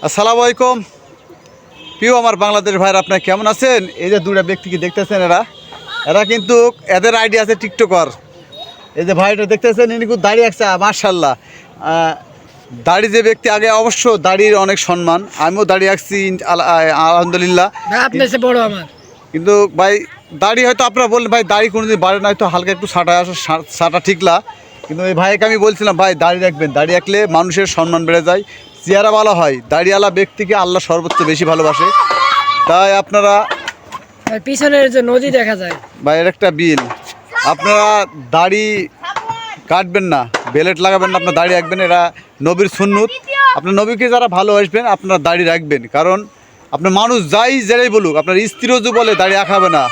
আসসালামু আলাইকুম প্রিয় আমার বাংলাদেশ ভাইরা, আপনারা কেমন আছেন? এই যে দুটা ব্যক্তিকে দেখতেছেন, এরা কিন্তু এদের আইডিয়া আছে টিকটকার। এই যে ভাইটা দেখতেছেন, ইনি কিন্তু দাড়ি আছে মাশাআল্লাহ। দাড়ি যে ব্যক্তি আগে অবশ্য দাড়ির অনেক সম্মান, আমিও দাড়ি রাখছি আলহামদুলিল্লাহ। কিন্তু ভাই দাড়ি হয়তো আপনারা বললেন ভাই দাড়ি কোনোদিন বাড়ে না, হয়তো হালকা একটু সাটা ঠিকলা। কিন্তু এই ভাইকে আমি বলছিলাম ভাই দাড়ি রাখবেন, দাড়ি রাখলে মানুষের সম্মান বেড়ে যায়, চেহারা ভালো হয়। দাড়িওয়ালা ব্যক্তিকে আল্লাহ সর্বোচ্চ বেশি ভালোবাসে। তাই আপনারা পিছনের যে নদী দেখা যায় ভাই, এর একটা বিল, আপনারা দাড়ি কাটবেন না, বেলেট লাগাবেন না, আপনার দাড়ি রাখবেন। এরা নবীর সুন্নত। আপনার নবীকে যারা ভালোবাসবেন আপনারা দাড়ি রাখবেন, কারণ আপনার মানুষ যাই যেটাই বলুক, আপনার স্ত্রীও যে বলে দাড়ি রাখাবে না,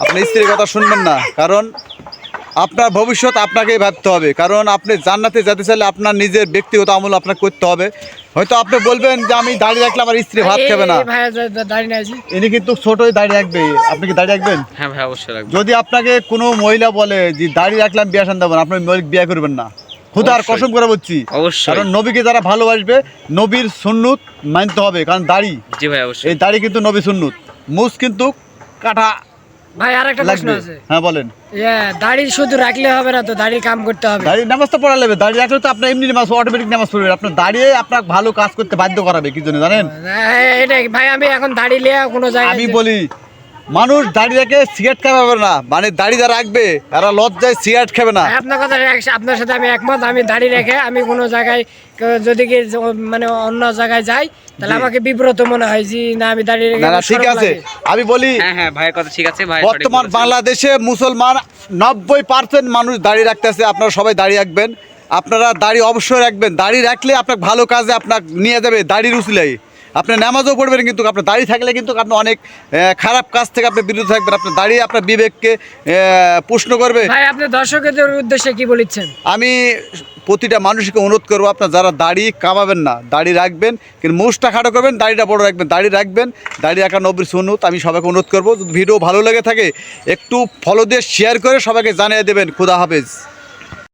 আপনার স্ত্রীর কথা শুনবেন না, কারণ আপনার ভবিষ্যৎ আপনাকেই ভাবতে হবে। কারণ আপনি জান্নাতে যেতে চাইলে আপনার নিজের ব্যক্তিগত আমল আপনাকে করতে হবে। হয়তো আপনি বলবেন যে আমি দাড়ি রাখলে আমার স্ত্রী ভাত খাবে না, ইনি কিন্তু ছোটই দাড়ি রাখবে। আপনি কি দাড়ি রাখবেন? হ্যাঁ ভাই, অবশ্যই রাখবেন। যদি আপনাকে কোনো মহিলা বলে যে দাড়ি রাখলাম বিয়ে শান দেবেন, আপনি বিয়ে করবেন না, খুদার কসম করে বলছি। অবশ্যই, কারণ নবীকে যারা ভালোবাসবে নবীর সুন্নত মানতে হবে, কারণ দাড়ি, জি ভাই অবশ্যই, এই দাড়ি কিন্তু নবী সুন্নত। মুছ কিন্তু কাটা ভাই। আরেকটা প্রশ্ন আছে। হ্যাঁ বলেন। দাড়ি শুধু রাখলে হবে না তো, দাড়ির কাম করতে হবে। দাড়ি নামাজ তো পড়া লাগবে, দাড়ি রাখলে তো আপনার এমনি নামাজ অটোমেটিক নামাজ পড়বে। আপনার দাঁড়িয়ে আপনার ভালো কাজ করতে বাধ্য করাবে, কি জন্য জানেন? এটাই ভাই, আমি এখন দাড়ি লিয়ে কোনো জায়গায় আমি বলি মানুষ দাড়ি রেখে সিগারেট খাবে না, মানে দাড়ি যারা রাখবে এরা লজ্জায় সিগারেট খাবে না। আপনার কথা আপনার সাথে আমি একমত। আমি দাড়ি রেখে আমি কোনো জায়গায় যদি কি মানে অন্য জায়গায় যাই, তাহলে আমাকে বিব্রত মনে হয় যে না, আমি দাড়ি রেখে। না ঠিক আছে, আমি বলি হ্যাঁ হ্যাঁ ভাইয়ের কথা ঠিক আছে ভাই। বর্তমান বাংলাদেশে মুসলমান 90% মানুষ দাড়ি রাখতেছে। আপনারা সবাই দাড়ি রাখবেন, আপনারা দাড়ি অবশ্যই রাখবেন। দাড়ি রাখলে আপনার ভালো কাজে আপনার নিয়ে যাবে, দাড়ির উসিলাই আপনি নামাজও পড়বেন। কিন্তু আপনার দাড়ি থাকলে কিন্তু আপনি অনেক খারাপ কাজ থেকে আপনি বিরত থাকবেন। আপনার দাড়ি আপনার বিবেককে প্রশ্ন করবে। ভাই আপনি দর্শকদের উদ্দেশ্যে কি বলছেন? আমি প্রতিটা মানুষকে অনুরোধ করবো, আপনার যারা দাড়ি কামাবেন না, দাড়ি রাখবেন, কিন্তু মুখটা খাটো করবেন, দাড়িটা বড় রাখবেন। দাড়ি রাখবেন, দাড়ি রাখা নবীর সুন্নত। আমি সবাইকে অনুরোধ করবো, যদি ভিডিও ভালো লেগে থাকে একটু ফলো দিয়ে শেয়ার করে সবাইকে জানিয়ে দেবেন। খুদা হাফেজ।